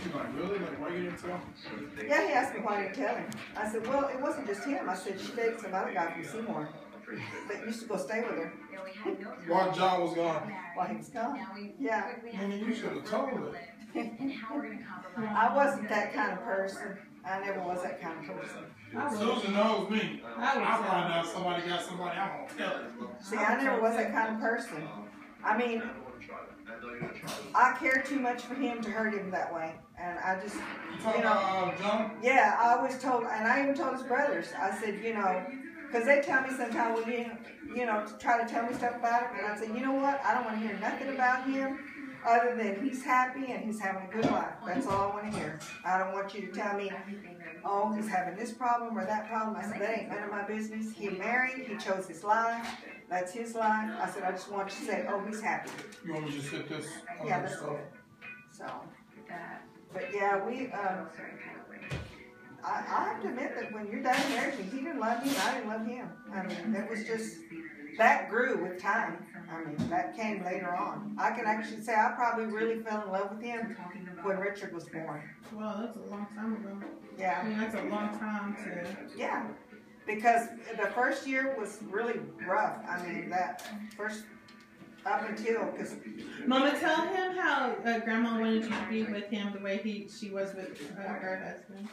you like, really? Like, why you didn't tell him? Yeah, he asked me why I didn't tell him. I said, well, it wasn't just him. I said, she dated some other guy from Seymour that used to go stay with her. While John was gone. While he was gone. Yeah. Man, you should have told her. I wasn't that kind of person. I never was that kind of person. Susan knows me. I find out somebody got somebody, I'm going to tell her. See, I never was that kind of person. I mean, I care too much for him to hurt him that way. And I just, you know. John? Yeah, I always told, and I even told his brothers, I said, you know, because they tell me sometimes when you know, try to tell me stuff about him, and I said, you know what, I don't want to hear nothing about him other than he's happy and he's having a good life. That's all I want to hear. I don't want you to tell me, oh, he's having this problem or that problem. I said, that ain't none of my business. He married, he chose his life. That's his life. I said, I just want you to say, oh, he's happy. You want me to just hit this? Yeah, that's good. So, but yeah, I have to admit that when your dad married me, he didn't love me and I didn't love him. I mean, it was just, that grew with time. I mean, that came later on. I can actually say I probably really fell in love with him when Richard was born. Well, that's a long time ago. Yeah. I mean, that's a long time to... Yeah. Because the first year was really rough. I mean, that first... Up until, because... Mama, tell him how Grandma wanted you to be with him the way she was with her husband.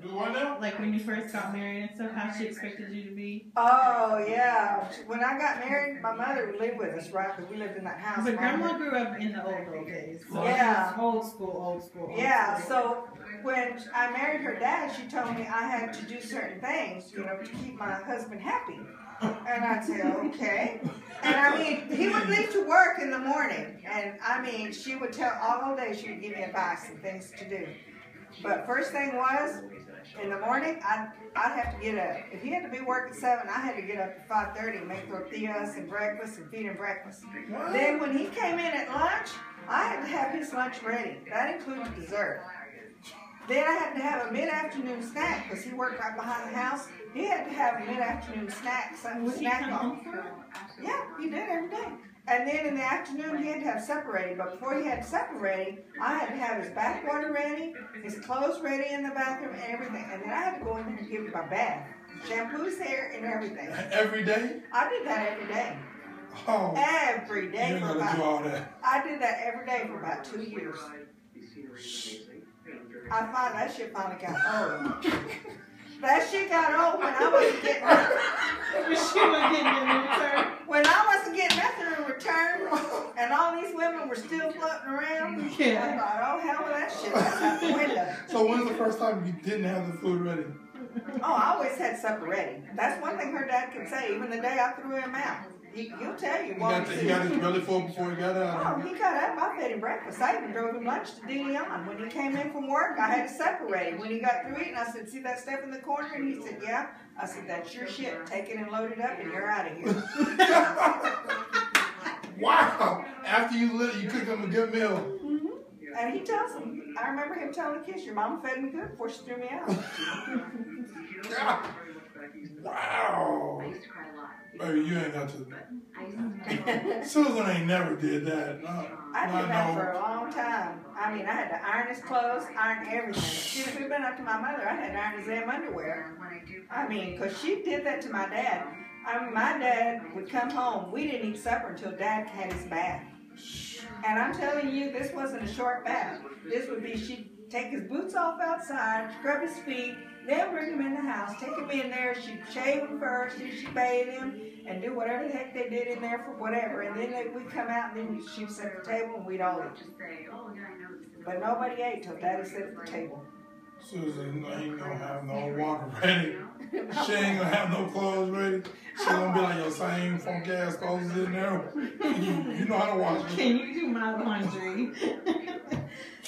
Do what now? Like when you first got married and stuff, how she expected you to be. Oh, yeah. When I got married, my mother lived with us, right? Because we lived in that house. But Grandma grew up in the old days. So yeah. Old school. Yeah, so when I married her dad, she told me I had to do certain things, you know, to keep my husband happy. And I'd say, okay. And I mean, he would leave to work in the morning. And I mean, she would tell all day, she would give me advice and things to do. But first thing was, in the morning, I'd have to get up. If he had to be work at 7, I had to get up at 5:30 and make tortillas and breakfast and feed him breakfast. Then when he came in at lunch, I had to have his lunch ready. That included dessert. Then I had to have a mid-afternoon snack because he worked right behind the house. He had to have a mid-afternoon snack, something to snack on. Yeah, he did every day. And then in the afternoon, he had to have supper ready. But before he had supper ready, I had to have his bath water ready, his clothes ready in the bathroom, and everything. And then I had to go in there and give him my bath, shampoo his hair, and everything. Every day? I did that every day. Oh. Every day. You ain't gotta do all that. I did that every day for about 2 years. I find that shit finally got old. That shit got old when I wasn't getting nothing. When I wasn't getting nothing in return, and all these women were still floating around, I thought, oh, hell with that shit. That's out the window. So when's the first time you didn't have the food ready? Oh, I always had supper ready. That's one thing her dad could say, even the day I threw him out. He'll tell you. He got his belly full before he got out. Oh, he got up. I fed him breakfast. I even drove him lunch to De Leon. When he came in from work, I had to separate him. When he got through eating, I said, see that stuff in the corner? And he said, yeah. I said, that's your shit. Take it and load it up, and you're out of here. Wow. After you cooked him a good meal. Mm-hmm. And he tells him, I remember him telling the kids, your mama fed me good before she threw me out. Yeah. Wow. Baby, you ain't got to. Susan ain't never did that. No. I did that for a long time. I mean, I had to iron his clothes, iron everything. Shit, if it had been up to my mother, I had to iron his damn underwear. I mean, because she did that to my dad. I mean, my dad would come home. We didn't eat supper until Dad had his bath. And I'm telling you, this wasn't a short bath. This would be, she'd take his boots off outside, scrub his feet, then bring him in the house, take him in there, she'd shave him first, then she'd bathe him, and do whatever the heck they did in there for whatever. And then we'd come out, and then she'd set the table, and we'd all eat. But nobody ate till Daddy sat at the table. Susan ain't gonna have no water ready. She ain't gonna have no clothes ready. She gonna be like your same funky ass clothes in there. You know how to wash it. Can you do my laundry?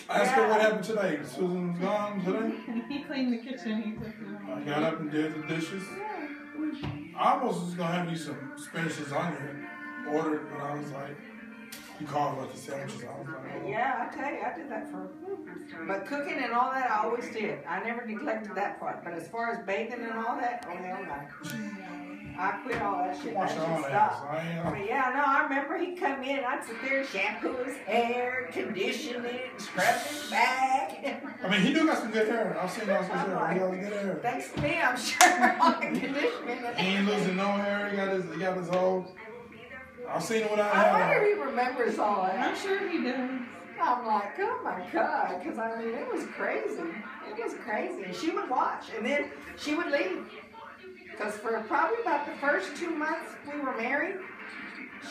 Ask her what happened today. Susan's gone today. He cleaned the kitchen. I got up and did the dishes. I almost was gonna have you some Spanish lasagna ordered, but I was like, you called about the sandwiches. I was like, oh. Yeah, I tell you, I did that for. But cooking and all that, I always did. I never neglected that part. But as far as bathing and all that, oh hell no. I quit all that shit. That shit stopped. But yeah, no, I remember he'd come in, I'd sit there and shampoo his hair, condition it, scrub his back. mean, he do got some good hair. I've seen all his hair. He got good hair. Thanks to me, I'm sure, on the conditioning. He ain't losing no hair. He got his whole. I've seen it without hair. I wonder if he remembers all that. I'm sure he does. I'm like, oh my God, because I mean, it was crazy. It was crazy. And she would watch, and then she would leave. Because for probably about the first 2 months we were married,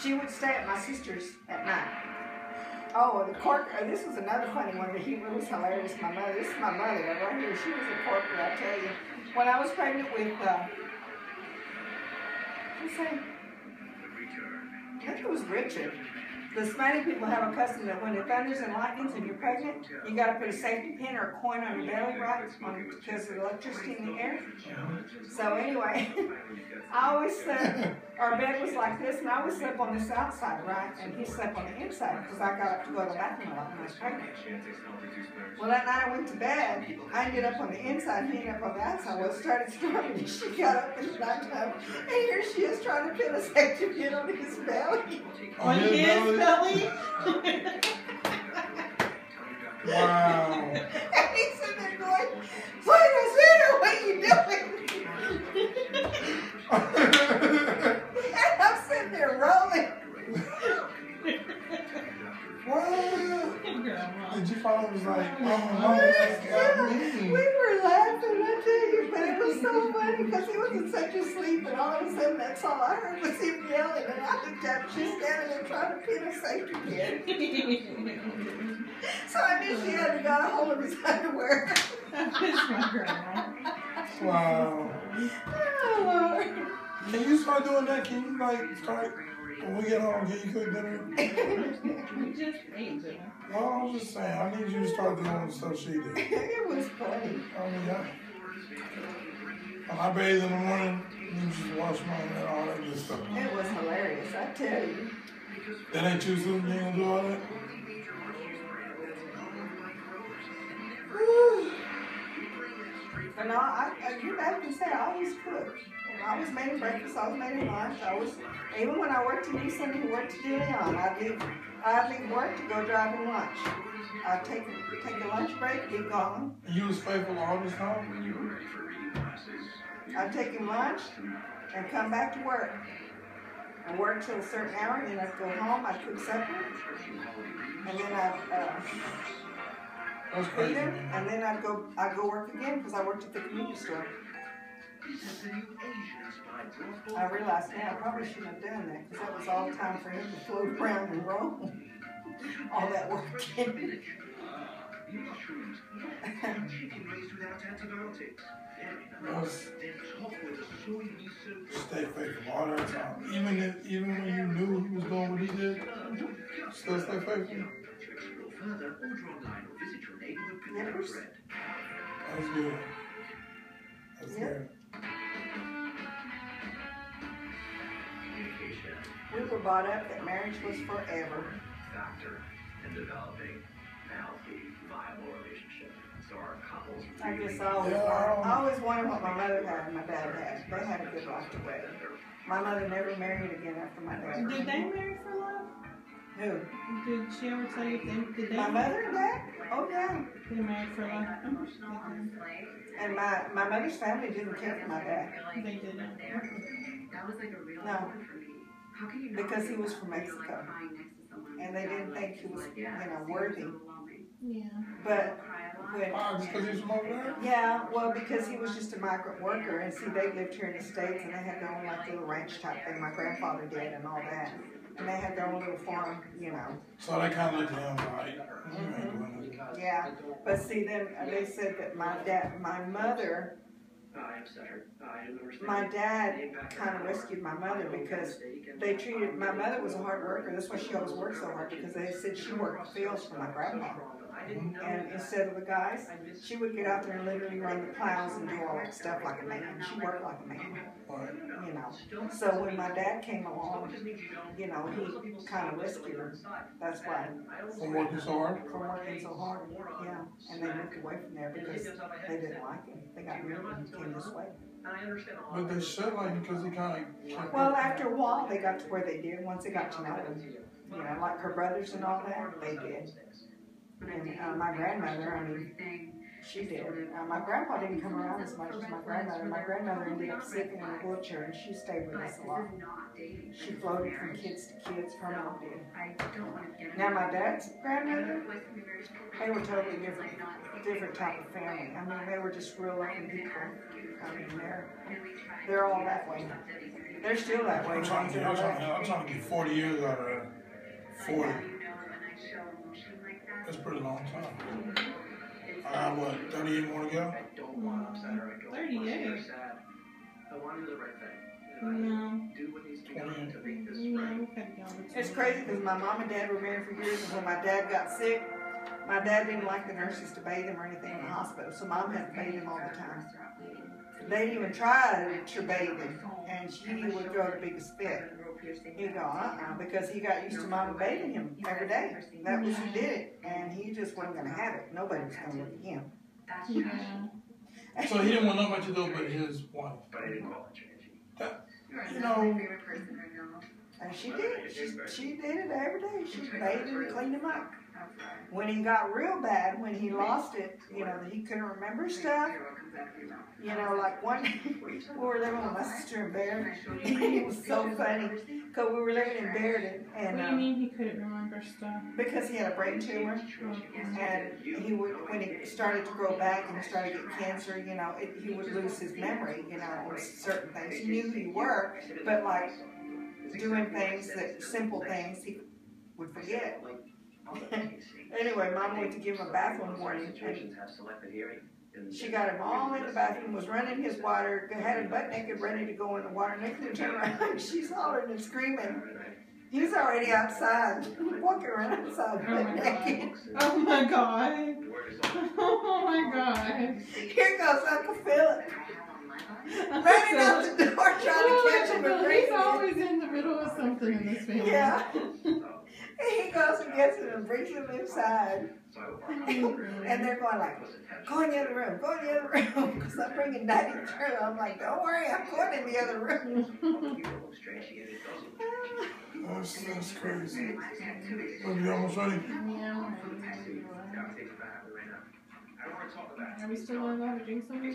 she would stay at my sister's at night. Oh, the cork, this was another funny one. He was hilarious. My mother, this is my mother right here. She was a corker, I tell you. When I was pregnant with, let's say, I think it was Richard. The Spanish people have a custom that when it thunders and lightnings and you're pregnant, you got to put a safety pin or a coin on your belly, right? Because of the electricity in the air. So anyway, I always slept, our bed was like this, and I always slept on this outside, right? And he slept on the inside because I got up to go to the bathroom a lot when I was pregnant. Well, that night I went to bed. I ended up on the inside, he ended up on the outside. Well, it started storming, and she got up in the nighttime, and here she is trying to pin a safety pin on his belly. On his belly? Wow. And he's sitting there going, wait a minute, what are you doing? And I'm sitting there rolling. What? Did you follow? It was like, oh, We were laughing, I tell you, but it was so funny because he was in such a sleep, and all of a sudden that's all I heard was him yelling, and I looked up, she's standing there trying to pin a safety pin. So I knew she hadn't got a hold of his underwear. wow. Oh, Lord. Can you start doing that? Can you start when we get home? Can you cook dinner? We just ate dinner. Well, I'm just saying, I need you to start doing the stuff she did. It was funny. I mean, when I bathe in the morning, you just wash my hair and all that good stuff. It was hilarious, I tell you. That ain't you, Susan? You ain't gonna do all that? But no, you guys can say I always cooked. I always made him breakfast, I always made him lunch. Even when I worked in Easton, he worked to Leon. I'd leave work to go drive him lunch. I'd take a lunch break, be gone. And you was faithful all this time? I'd take him lunch and come back to work. I worked till a certain hour, and then I'd go home, I'd cook supper, and then I'd feed him, and then I'd go work again because I worked at the convenience store. I realized now I probably shouldn't have done that because that was all the time for him to float around and roam. All that work. Stay faithful all that time. Even when you knew he was doing what he did, still stay faithful. Yes. That's good. That's good. We were brought up that marriage was forever. Factor in developing a healthy, viable relationship. So our couples. I guess I always wanted what my mother had and my dad had. They had a good life together. My mother never married again after my dad. Did they marry for love? Who? Did she ever tell you did they? My mother and dad? Oh yeah. They married for love. And my mother's family didn't care for my dad. They didn't. That was like a real No. moment for me. How can you Because he was from Mexico. And they didn't think he was, worthy. Yeah. But when, Just because he's from over there? yeah, well, because he was just a migrant worker, and see, they lived here in the States, and they had their own like little ranch type thing. My grandfather did, and all that. And they had their own little farm, So they kind of looked at him like, you ain't doing it. Yeah, but see, then they said that my dad kind of rescued my mother because they treated, my mother was a hard worker. That's why she always worked so hard, because they said she worked the fields for my grandma. And instead of the guys, she would get out there and literally run the plows and do all that stuff like a man. She worked like a man, So when my dad came along, he kind of rescued her. That's why. From working so hard? From working so hard, yeah. And they moved away from there because they didn't like him. They got married and came this way. But they should because he kind of... Well, after a while, they got to where they did. Once they got to know him, like her brothers and all that, they did. And my grandmother, She did. My grandpa didn't come around as much as my grandmother. My grandmother ended up sitting in a wheelchair, and she stayed with us a lot. She floated from kids to kids. Her mom did. Now my dad's grandmother, they were totally different type of family. I mean, they were just real loving people. I mean, they're all that way. They're still that way. I'm trying to get 40 years out of her. 40. That's a pretty long time. I got what, 38 more to go? 38. I want to do the right thing. No. Do what needs to be done to make this No, right. we've had to go over It's crazy because my mom and dad were married for years, and when my dad got sick, my dad didn't like the nurses to bathe him or anything in the hospital, so mom had to bathe him all the time. They didn't even try to bathe him, and she would throw the biggest fit. He'd go, because he got used to mom bathing him every day. That was who did it, and he just wasn't going to have it. Nobody was going to look at him. Yeah. So he didn't want nobody to do but his wife. But I didn't call it changing. You know, And she did. She did it every day. She bathed him and cleaned him up. When he got real bad, when he lost it, you know, he couldn't remember stuff. You know, like one day we were living with my sister in Baird. It was so funny because we were living in Baird, and What do you mean he couldn't remember stuff? because he had a brain tumor, and he would, when he started to grow back and he started to get cancer, you know, he would lose his memory, you know, on certain things. He knew who you were, but like doing things simple things, he would forget. Anyway, Mom went to give him a bath one morning, and she got him all in the bathroom, was running his water, had him butt naked, ready to go in the water. Next thing, turn around, she's hollering and screaming. He's already outside, walking around outside, butt naked. Oh my God. Oh my God. Here goes Uncle Philip, running out the door, trying to catch him and bring He's him. always in the middle of something in this family. Yeah. He goes and gets him and brings him inside. And they're going like, go in the other room, go in the other room. Because I'm bringing Daddy through. I'm like, don't worry, I'm going in the other room. that's crazy. Are you almost ready? Yeah. Are we still going to have a drink somewhere?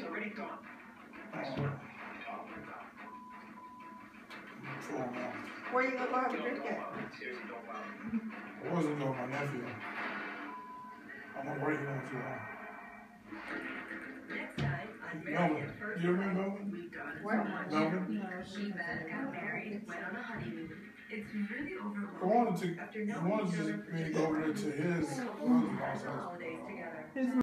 Where you going to go have a drink at? I wasn't going with my nephew. I'm gonna break it on too long. Melvin. You remember Melvin? Where? Melvin? No, she got married, went on a honeymoon. It's really I wanted me to go over there to his holidays together. house. His